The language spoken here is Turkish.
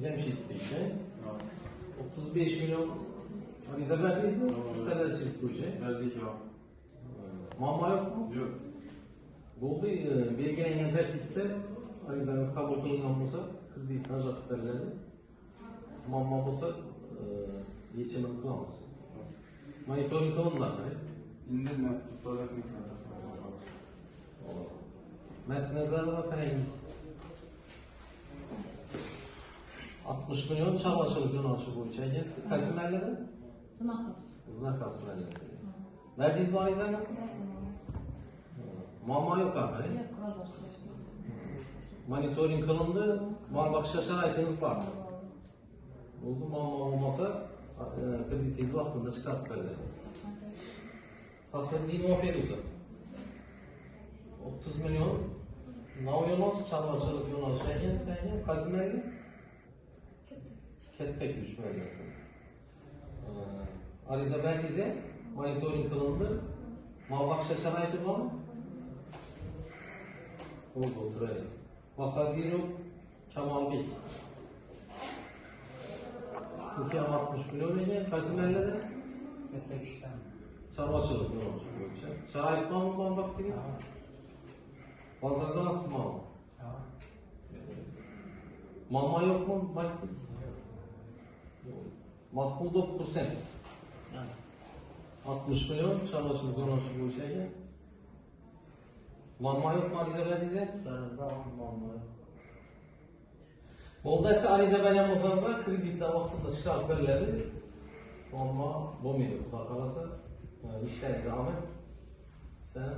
Cemşitlik'te 35 milyon ariza verdiniz mi? Selerçilik proje. Verdik ya. Mama yok mu? Yok. Buldu belgelenen tertipte arizanız kabul kılınan olsa kredi karşılık verildi. Mama olsa geçimin kılamaz. Monitoring kılınlar. İndirme tutarlar miktarda. Met nezarına fengiz. 60 milyon çamaşırlık yönelişi boyunca kasım elledi? Zınakas. Zınakas elledi. Verdiğiniz bu ariza nasıl? Mama yok abi. Yok, razılaşıyorsun. Monitoring kılındı, mal bakış şaraitiniz var. Oldu mama olmasa kredi tezi vaktinde çıkartıp verirler. Hakikaten muafiyet olsa. 30 milyon nav yöneliş, çamaşırlık yöneliş sen kasım elledi? Tek düşme edersin. Ariza verdiğinizde monitoring kılındı. Mal bakış şaraiti var mı? Oldu oturayım. Vakadiru Kemal Bey. Sıkı 60 milyon önce Kasım elledi. Metrek işlem. Çamaşırlık ne olmuş böyle? Şarayit var mı bana baktı gibi? Pazarda nasıl mal? Mama yok mu? Bak. Mahmud 9%. 60 milyon çamaşırlık ne olmuş bu şeye? Mama yok mu ariza verdiğinizde? Oldaysa ariza veren olsanızda kreditle vaktinde çıkarıp verirlerdi. Ama bu muydu? Kalkarsa işler devam et. Sen